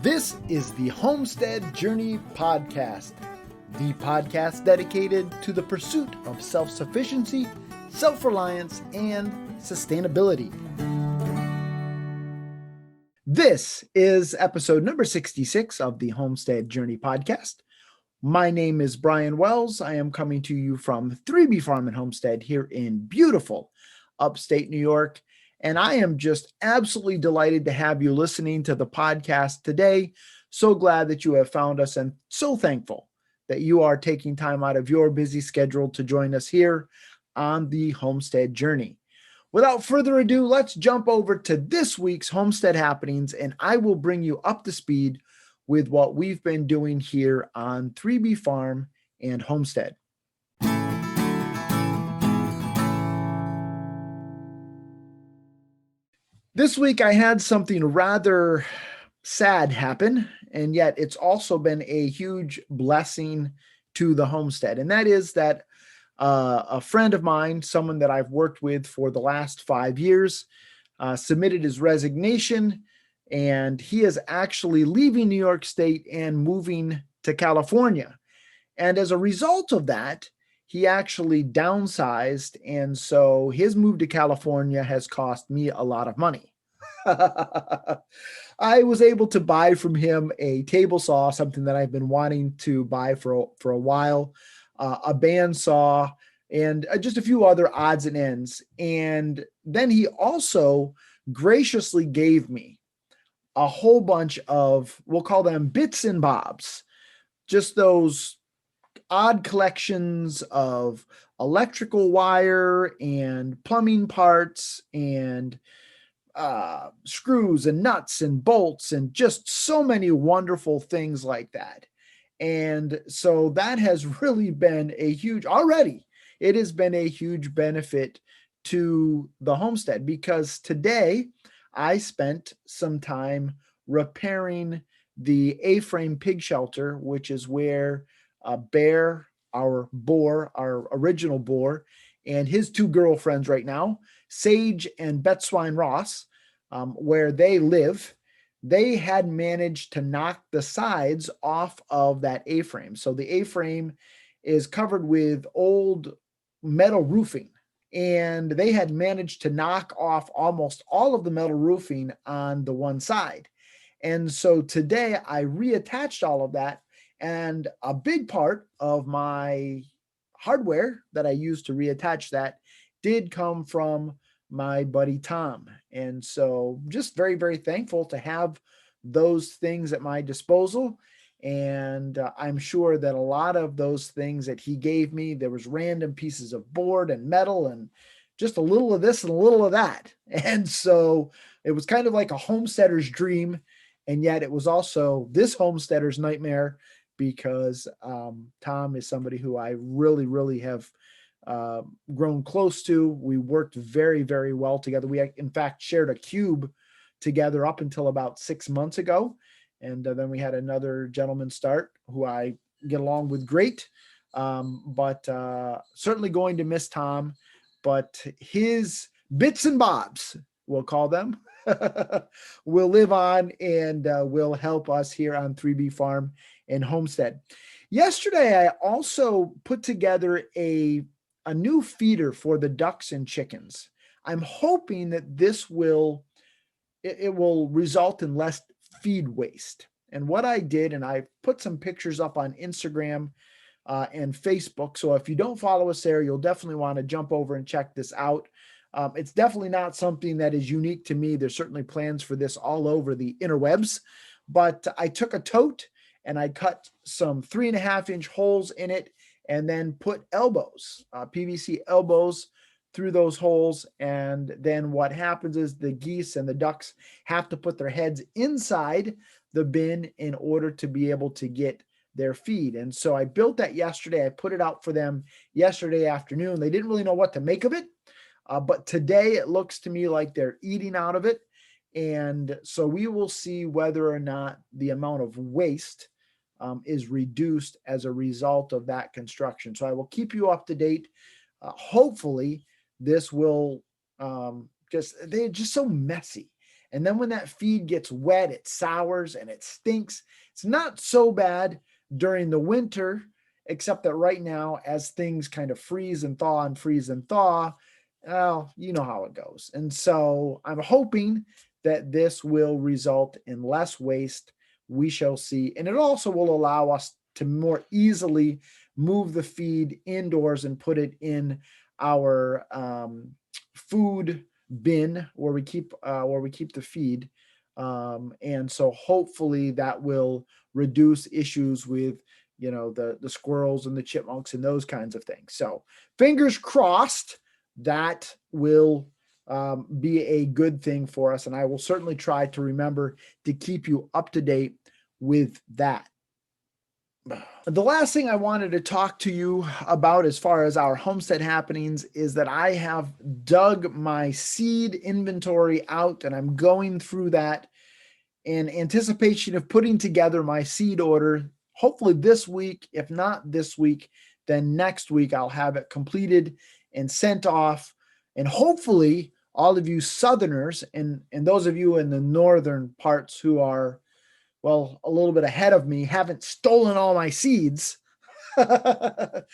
This is the Homestead Journey Podcast, the podcast dedicated to the pursuit of self-sufficiency, self-reliance, and sustainability. This is episode number 66 of the Homestead Journey Podcast. My name is Brian Wells. I am coming to you from 3B Farm and Homestead here in beautiful upstate New York. And I am just absolutely delighted to have you listening to the podcast today. So glad that you have found us and so thankful that you are taking time out of your busy schedule to join us here on the Homestead Journey. Without further ado, let's jump over to this week's Homestead Happenings, and I will bring you up to speed with what we've been doing here on 3B Farm and Homestead. This week I had something rather sad happen, and yet it's also been a huge blessing to the homestead. And that is that a friend of mine, someone that I've worked with for the last 5 years, submitted his resignation, and he is actually leaving New York State and moving to California. And as a result of that, he actually downsized, and so his move to California has cost me a lot of money. I was able to buy from him a table saw, something that I've been wanting to buy for a while, a bandsaw, and just a few other odds and ends. And then he also graciously gave me a whole bunch of, we'll call them bits and bobs, just those odd collections of electrical wire and plumbing parts and screws and nuts and bolts and just so many wonderful things like that. And so that has really been it has been a huge benefit to the homestead, because today I spent some time repairing the A-frame pig shelter, which is where Bear, our original boar, and his two girlfriends right now, Sage and Betswine Ross, where they live, they had managed to knock the sides off of that A-frame. So the A-frame is covered with old metal roofing, and they had managed to knock off almost all of the metal roofing on the one side. And so today I reattached all of that, and a big part of my hardware that I used to reattach that did come from my buddy Tom. And so just very, very thankful to have those things at my disposal. And I'm sure that a lot of those things that he gave me, there was random pieces of board and metal and just a little of this and a little of that. And so it was kind of like a homesteader's dream. And yet it was also this homesteader's nightmare, because Tom is somebody who I really, really have grown close to. We worked very, very well together. We, in fact, shared a cube together up until about 6 months ago. And then we had another gentleman start who I get along with great, but certainly going to miss Tom. But his bits and bobs, we'll call them, will live on and will help us here on 3B Farm and Homestead. Yesterday, I also put together a new feeder for the ducks and chickens. I'm hoping that this will result in less feed waste. And what I did, and I put some pictures up on Instagram and Facebook. So if you don't follow us there, you'll definitely want to jump over and check this out. It's definitely not something that is unique to me. There's certainly plans for this all over the interwebs, but I took a tote and I cut some 3.5-inch holes in it, and then put elbows, PVC elbows through those holes. And then what happens is the geese and the ducks have to put their heads inside the bin in order to be able to get their feed. And so I built that yesterday. I put it out for them yesterday afternoon. They didn't really know what to make of it. But today it looks to me like they're eating out of it. And so we will see whether or not the amount of waste is reduced as a result of that construction. So I will keep you up to date. Hopefully this will they're just so messy. And then when that feed gets wet, it sours and it stinks. It's not so bad during the winter, except that right now, as things kind of freeze and thaw and freeze and thaw, well, you know how it goes. And so I'm hoping that this will result in less waste. We shall see. And it also will allow us to more easily move the feed indoors and put it in our food bin where we keep the feed. And so hopefully that will reduce issues with the squirrels and the chipmunks and those kinds of things. So fingers crossed that will be a good thing for us. And I will certainly try to remember to keep you up to date with that. The last thing I wanted to talk to you about as far as our homestead happenings is that I have dug my seed inventory out and I'm going through that in anticipation of putting together my seed order. Hopefully this week, if not this week, then next week I'll have it completed and sent off. And hopefully all of you Southerners and those of you in the northern parts who are, well, a little bit ahead of me, haven't stolen all my seeds. But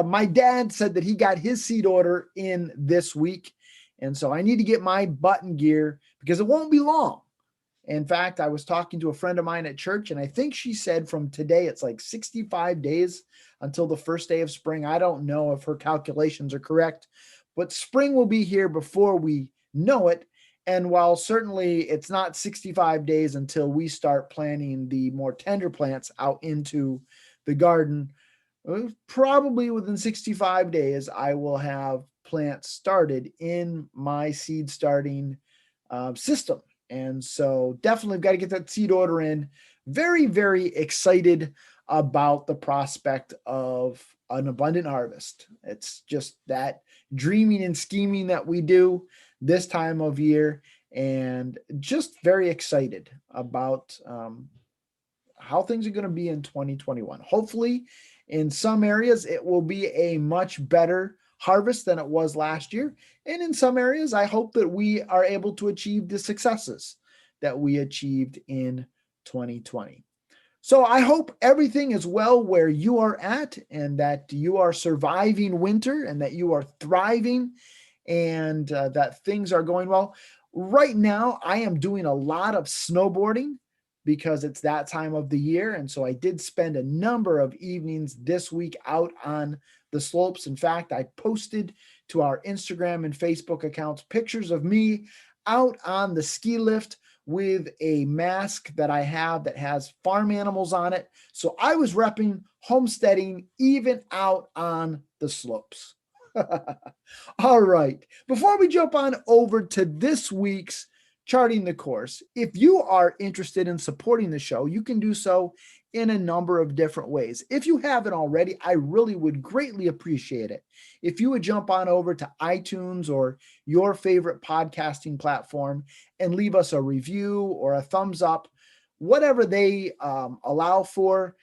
my dad said that he got his seed order in this week. And so I need to get my button gear because it won't be long. In fact, I was talking to a friend of mine at church, and I think she said from today, it's like 65 days until the first day of spring. I don't know if her calculations are correct, but spring will be here before we know it. And while certainly it's not 65 days until we start planting the more tender plants out into the garden, probably within 65 days, I will have plants started in my seed starting system. And so definitely got to get that seed order in. Very, very excited about the prospect of an abundant harvest. It's just that dreaming and scheming that we do this time of year, and just very excited about how things are going to be in 2021. Hopefully, in some areas, it will be a much better harvest than it was last year. And in some areas, I hope that we are able to achieve the successes that we achieved in 2020. So I hope everything is well where you are at and that you are surviving winter and that you are thriving and that things are going well. Right now, I am doing a lot of snowboarding because it's that time of the year. And so I did spend a number of evenings this week out on the slopes. In fact, I posted to our Instagram and Facebook accounts pictures of me out on the ski lift with a mask that I have that has farm animals on it. So I was repping homesteading even out on the slopes. All right. Before we jump on over to this week's Charting the Course, if you are interested in supporting the show, you can do so in a number of different ways. If you haven't already, I really would greatly appreciate it if you would jump on over to iTunes or your favorite podcasting platform and leave us a review or a thumbs up, whatever they allow for.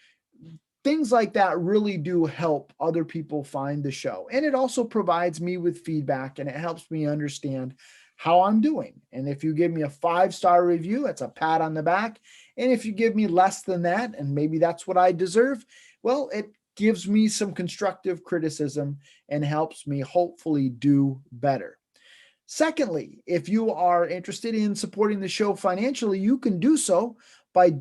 Things like that really do help other people find the show. And it also provides me with feedback and it helps me understand how I'm doing. And if you give me a 5-star review, it's a pat on the back. And if you give me less than that, and maybe that's what I deserve, well, it gives me some constructive criticism and helps me hopefully do better. Secondly, if you are interested in supporting the show financially, you can do so by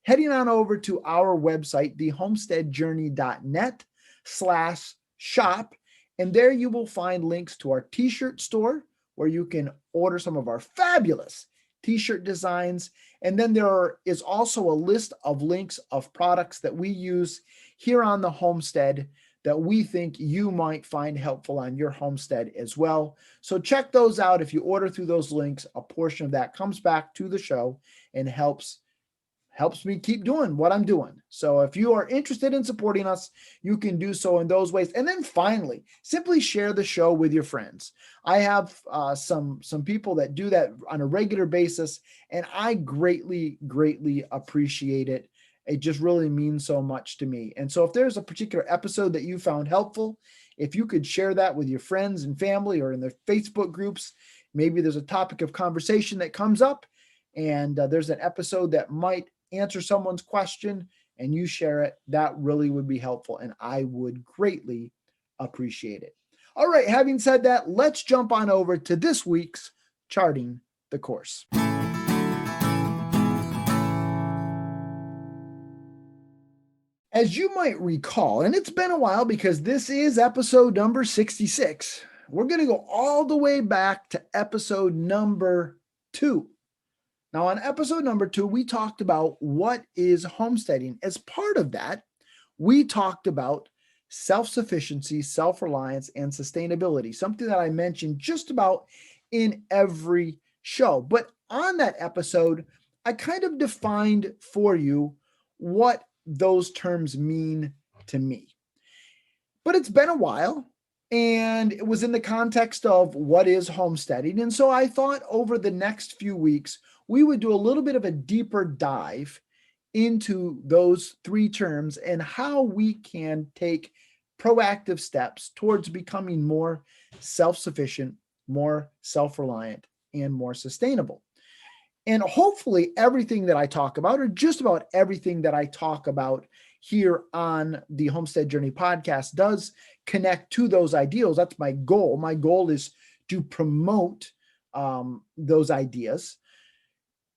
heading on over to our website, thehomesteadjourney.net/shop. And there you will find links to our t-shirt store where you can order some of our fabulous t-shirt designs. And then there is also a list of links of products that we use here on the homestead that we think you might find helpful on your homestead as well. So check those out. If you order through those links, a portion of that comes back to the show and helps me keep doing what I'm doing. So if you are interested in supporting us, you can do so in those ways. And then finally, simply share the show with your friends. I have some people that do that on a regular basis, and I greatly, greatly appreciate it. It just really means so much to me. And so if there's a particular episode that you found helpful, if you could share that with your friends and family or in their Facebook groups, maybe there's a topic of conversation that comes up, and there's an episode that might answer someone's question, and you share it. That really would be helpful, and I would greatly appreciate it. All right, having said that, let's jump on over to this week's Charting the Course. As you might recall, and it's been a while because this is episode number 66, we're going to go all the way back to episode number 2. Now, on episode number 2, we talked about what is homesteading. As part of that, we talked about self-sufficiency, self-reliance, and sustainability, something that I mentioned just about in every show. But on that episode, I kind of defined for you what those terms mean to me. But it's been a while, and it was in the context of what is homesteading. And so I thought over the next few weeks, we would do a little bit of a deeper dive into those 3 terms and how we can take proactive steps towards becoming more self-sufficient, more self-reliant, and more sustainable. And hopefully everything that I talk about, or just about everything that I talk about here on the Homestead Journey podcast, does connect to those ideals. That's my goal. My goal is to promote those ideas.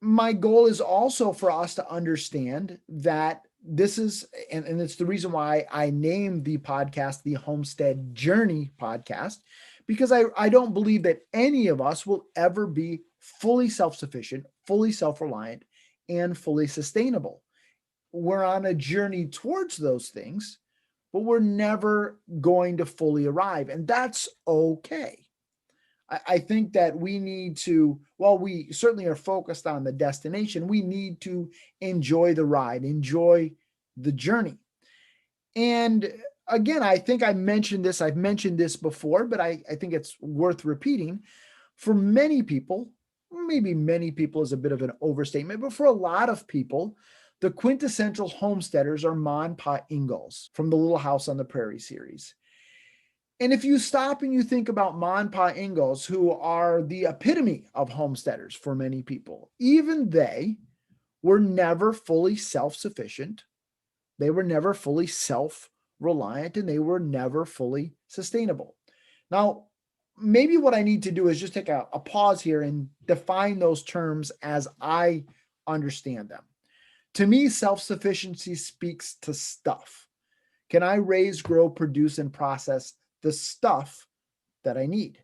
My goal is also for us to understand that this is, and it's the reason why I named the podcast the Homestead Journey podcast, because I don't believe that any of us will ever be fully self-sufficient, fully self-reliant, and fully sustainable. We're on a journey towards those things, but we're never going to fully arrive. And that's okay. I think that we need to, while we certainly are focused on the destination, we need to enjoy the ride, enjoy the journey. And again, I think I've mentioned this before, but I think it's worth repeating. For many people, maybe many people is a bit of an overstatement, but for a lot of people, the quintessential homesteaders are Ma and Pa Ingalls from the Little House on the Prairie series. And if you stop and you think about Ma and Pa Ingalls, who are the epitome of homesteaders for many people, even they were never fully self-sufficient. They were never fully self-reliant, and they were never fully sustainable. Now, maybe what I need to do is just take a pause here and define those terms as I understand them. To me, self-sufficiency speaks to stuff. Can I raise, grow, produce, and process the stuff that I need?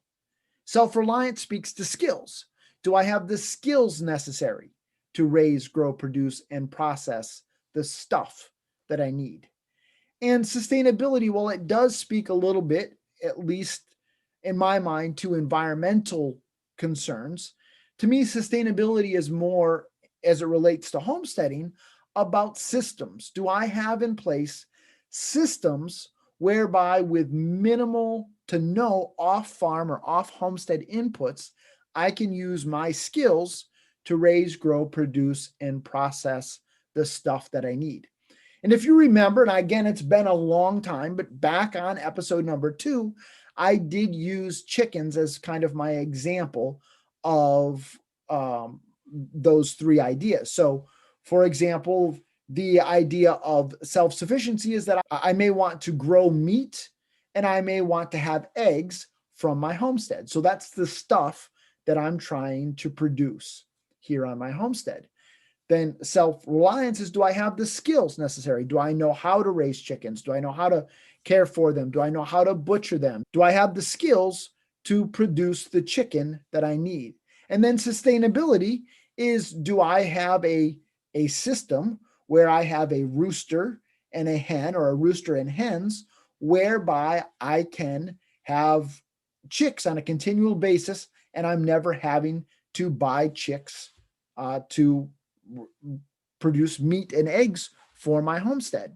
Self-reliance speaks to skills. Do I have the skills necessary to raise, grow, produce, and process the stuff that I need? And sustainability, while it does speak a little bit, at least in my mind, to environmental concerns, to me, sustainability is more, as it relates to homesteading, about systems. Do I have in place systems whereby, with minimal to no off-farm or off-homestead inputs, I can use my skills to raise, grow, produce, and process the stuff that I need? And if you remember, and again, it's been a long time, but back on episode number 2, I did use chickens as kind of my example of those 3 ideas. So, for example, the idea of self-sufficiency is that I may want to grow meat and I may want to have eggs from my homestead. So that's the stuff that I'm trying to produce here on my homestead. Then self-reliance is, do I have the skills necessary? Do I know how to raise chickens? Do I know how to care for them? Do I know how to butcher them? Do I have the skills to produce the chicken that I need? And then sustainability is, do I have a system where I have a rooster and a hen, or a rooster and hens, whereby I can have chicks on a continual basis, and I'm never having to buy chicks to produce meat and eggs for my homestead.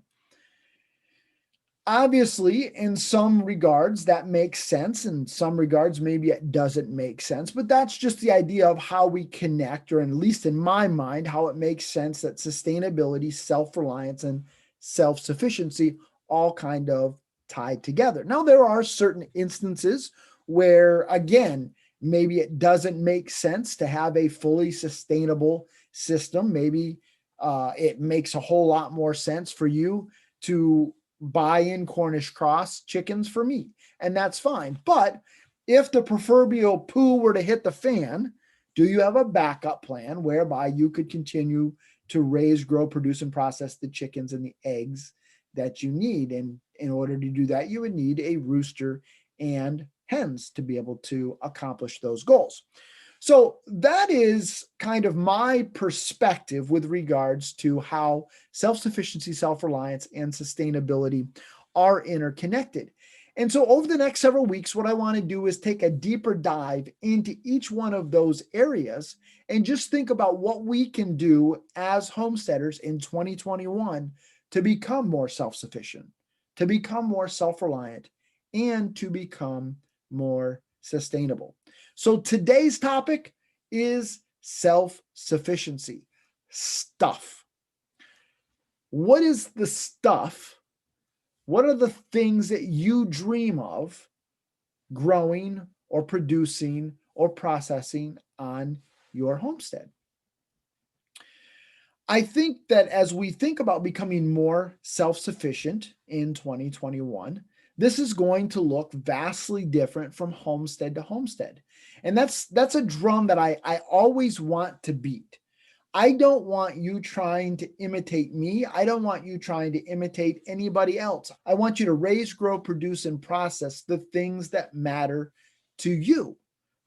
Obviously, in some regards, that makes sense. In some regards, maybe it doesn't make sense. But that's just the idea of how we connect, or at least in my mind, how it makes sense that sustainability, self-reliance, and self-sufficiency all kind of tied together. Now, there are certain instances where, again, Maybe it doesn't make sense to have a fully sustainable system. Maybe it makes a whole lot more sense for you to buy in Cornish cross chickens for meat, and that's fine. But if the proverbial poo were to hit the fan, do you have a backup plan whereby you could continue to raise, grow, produce, and process the chickens and the eggs that you need? And in order to do that, you would need a rooster and hens to be able to accomplish those goals. So that is kind of my perspective with regards to how self-sufficiency, self-reliance, and sustainability are interconnected. And so over the next several weeks, what I want to do is take a deeper dive into each one of those areas and just think about what we can do as homesteaders in 2021 to become more self-sufficient, to become more self-reliant, and to become more sustainable. So today's topic is self-sufficiency, stuff. What is the stuff? What are the things that you dream of growing or producing or processing on your homestead? I think that as we think about becoming more self-sufficient in 2021, this is going to look vastly different from homestead to homestead. And that's a drum that I always want to beat. I don't want you trying to imitate me. I don't want you trying to imitate anybody else. I want you to raise, grow, produce, and process the things that matter to you.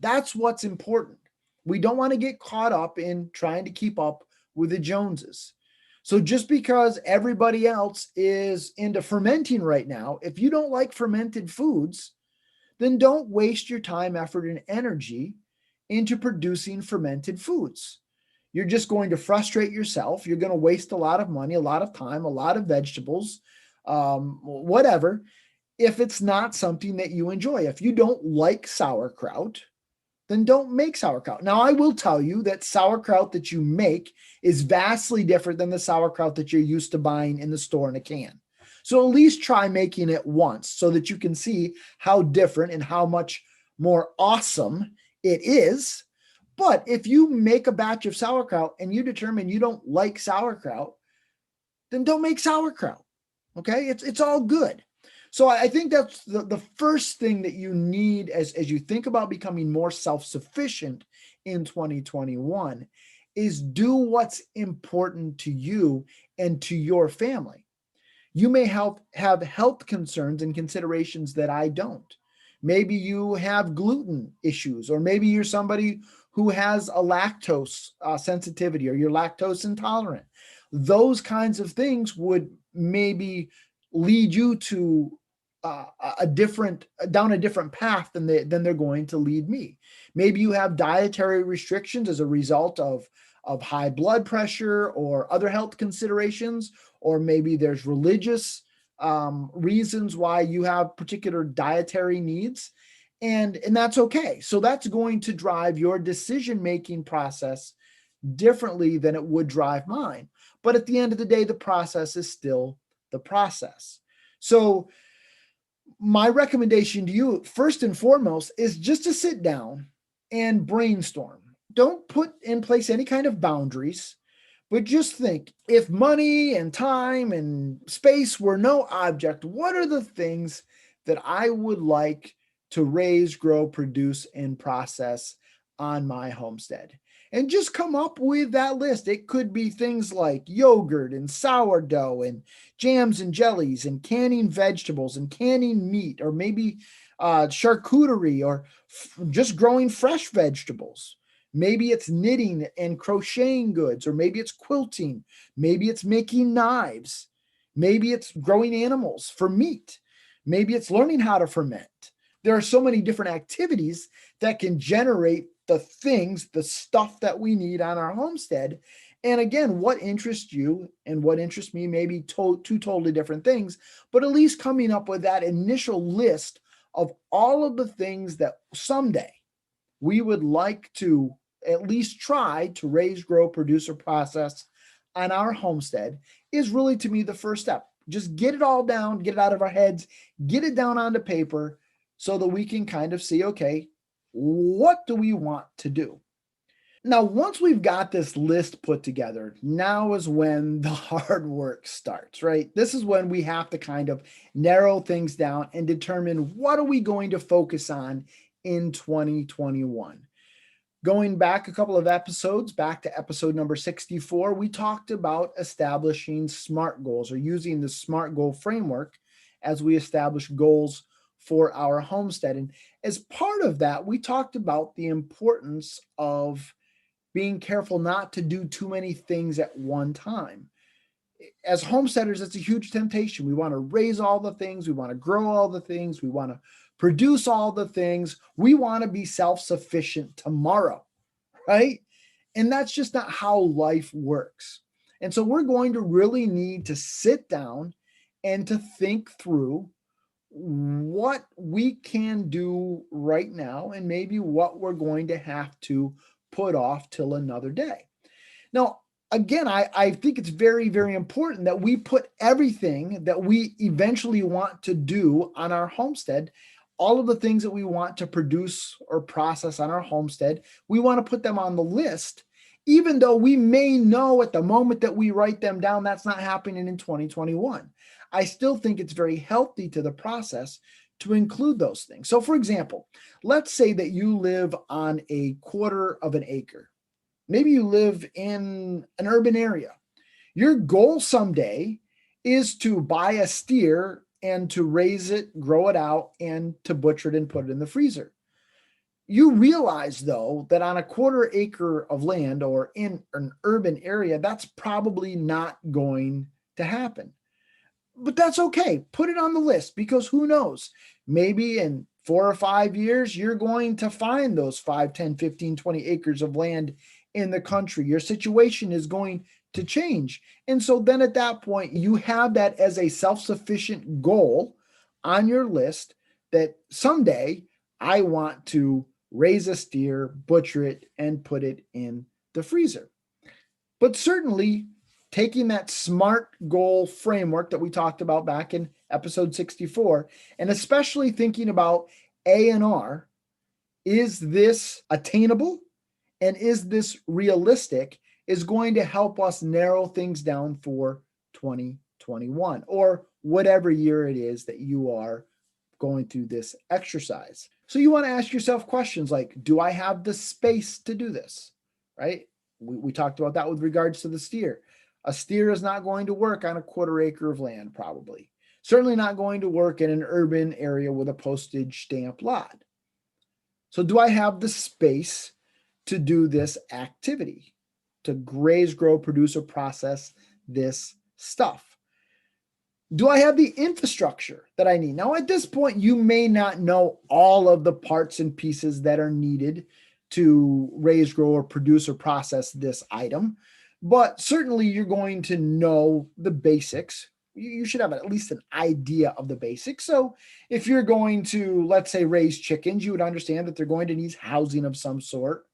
That's what's important. We don't want to get caught up in trying to keep up with the Joneses. So just because everybody else is into fermenting right now, if you don't like fermented foods, then don't waste your time, effort, and energy into producing fermented foods. You're just going to frustrate yourself. You're going to waste a lot of money, a lot of time, a lot of vegetables, whatever, if it's not something that you enjoy. If you don't like sauerkraut, then don't make sauerkraut. Now, I will tell you that sauerkraut that you make is vastly different than the sauerkraut that you're used to buying in the store in a can. So at least try making it once so that you can see how different and how much more awesome it is. But if you make a batch of sauerkraut and you determine you don't like sauerkraut, then don't make sauerkraut. Okay? It's all good. So I think that's the first thing that you need as you think about becoming more self-sufficient in 2021 is do what's important to you and to your family. You may have health concerns and considerations that I don't. Maybe you have gluten issues, or maybe you're somebody who has a lactose sensitivity, or you're lactose intolerant. Those kinds of things would maybe lead you to down a different path than they're going to lead me. Maybe you have dietary restrictions as a result of high blood pressure or other health considerations, or maybe there's religious reasons why you have particular dietary needs, and that's okay. So that's going to drive your decision-making process differently than it would drive mine. But at the end of the day, the process is still the process. So my recommendation to you, first and foremost, is just to sit down and brainstorm. Don't put in place any kind of boundaries, but just think, if money and time and space were no object, what are the things that I would like to raise, grow, produce, and process on my homestead? And just come up with that list. It could be things like yogurt and sourdough and jams and jellies and canning vegetables and canning meat, or maybe charcuterie, or just growing fresh vegetables. Maybe it's knitting and crocheting goods, or maybe it's quilting. Maybe it's making knives. Maybe it's growing animals for meat. Maybe it's learning how to ferment. There are so many different activities that can generate the things, the stuff that we need on our homestead. And again, what interests you and what interests me may be two totally different things, but at least coming up with that initial list of all of the things that someday we would like to at least try to raise, grow, produce, or process on our homestead is really, to me, the first step. Just get it all down, get it out of our heads, get it down onto paper so that we can kind of see, okay, What do we want to do? Now, once we've got this list put together, now is when the hard work starts, right? This is when we have to kind of narrow things down and determine what are we going to focus on in 2021. Going back a couple of episodes, back to episode number 64, we talked about establishing SMART goals, or using the SMART goal framework as we establish goals for our homestead. And as part of that, we talked about the importance of being careful not to do too many things at one time. As homesteaders, it's a huge temptation. We want to raise all the things, we want to grow all the things, we want to produce all the things, we want to be self-sufficient tomorrow, right? And that's just not how life works. And so we're going to really need to sit down and to think through what we can do right now and maybe what we're going to have to put off till another day. Now, again, I think it's very, very important that we put everything that we eventually want to do on our homestead, all of the things that we want to produce or process on our homestead, we want to put them on the list, even though we may know at the moment that we write them down, that's not happening in 2021. I still think it's very healthy to the process to include those things. So for example, let's say that you live on a quarter of an acre. Maybe you live in an urban area. Your goal someday is to buy a steer and to raise it, grow it out, and to butcher it and put it in the freezer. You realize, though, that on a quarter acre of land or in an urban area, that's probably not going to happen. But that's okay. Put it on the list, because who knows? Maybe in 4 or 5 years, you're going to find those 5, 10, 15, 20 acres of land in the country. Your situation is going to change. And so then at that point, you have that as a self-sufficient goal on your list, that someday I want to raise a steer, butcher it, and put it in the freezer. But certainly, taking that SMART goal framework that we talked about back in episode 64, and especially thinking about A&R, is this attainable and is this realistic, is going to help us narrow things down for 2021 or whatever year it is that you are going through this exercise. So you want to ask yourself questions like, do I have the space to do this, right? We talked about that with regards to the steer. A steer is not going to work on a quarter acre of land, probably. Certainly not going to work in an urban area with a postage stamp lot. So do I have the space to do this activity, to graze, grow, produce, or process this stuff? Do I have the infrastructure that I need? Now, at this point, you may not know all of the parts and pieces that are needed to raise, grow, or produce, or process this item, but certainly you're going to know the basics. You should have at least an idea of the basics. So if you're going to, let's say, raise chickens, you would understand that they're going to need housing of some sort.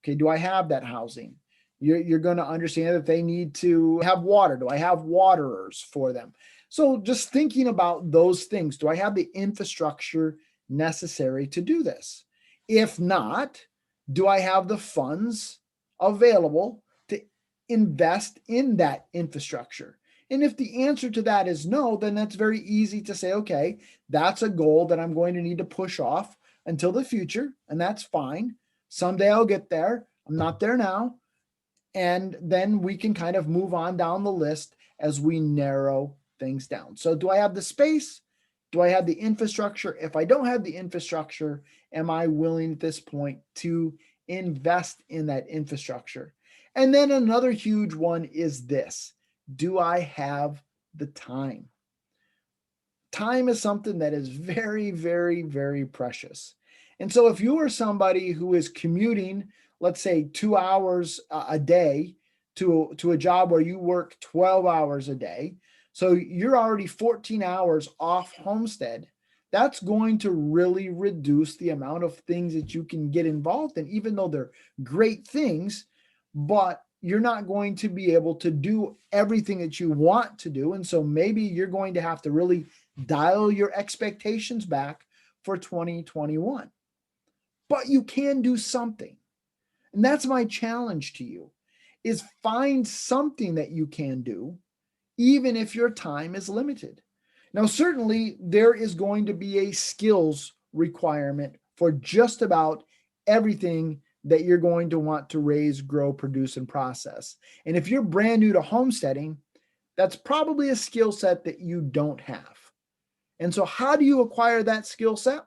Okay, do I have that housing? You're going to understand that they need to have water. Do I have waterers for them? So just thinking about those things, do I have the infrastructure necessary to do this? If not, do I have the funds available to invest in that infrastructure? And if the answer to that is no, then that's very easy to say, okay, that's a goal that I'm going to need to push off until the future, and that's fine. Someday I'll get there. I'm not there now. And then we can kind of move on down the list as we narrow things down. So do I have the space? Do I have the infrastructure? If I don't have the infrastructure, am I willing at this point to invest in that infrastructure? And then another huge one is this: do I have the time? Time is something that is very, very, very precious. And so if you are somebody who is commuting, let's say 2 hours a day to a job where you work 12 hours a day, so you're already 14 hours off homestead, that's going to really reduce the amount of things that you can get involved in, even though they're great things, but you're not going to be able to do everything that you want to do. And so maybe you're going to have to really dial your expectations back for 2021. but you can do something. And that's my challenge to you, is find something that you can do, even if your time is limited. Now, certainly there is going to be a skills requirement for just about everything that you're going to want to raise, grow, produce, and process. And if you're brand new to homesteading, that's probably a skill set that you don't have. And so, how do you acquire that skill set?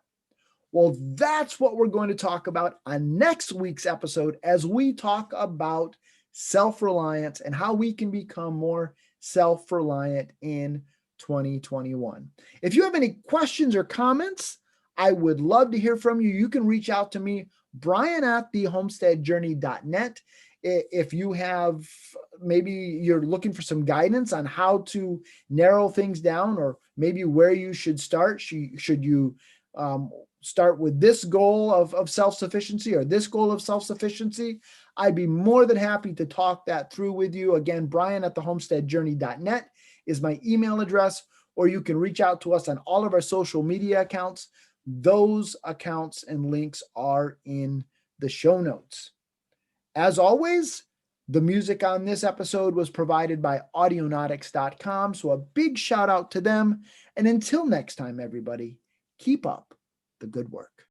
Well, that's what we're going to talk about on next week's episode as we talk about self-reliance and how we can become more self-reliant in 2021. If you have any questions or comments, I would love to hear from you. You can reach out to me, Brian at thehomesteadjourney.net. If you have, maybe you're looking for some guidance on how to narrow things down, or maybe where you should start. Should you start with this goal of self-sufficiency or this goal of self-sufficiency? I'd be more than happy to talk that through with you. Again, Brian at thehomesteadjourney.net is my email address, or you can reach out to us on all of our social media accounts. Those accounts and links are in the show notes. As always, the music on this episode was provided by audionautics.com, so a big shout out to them. And until next time, everybody, keep up the good work.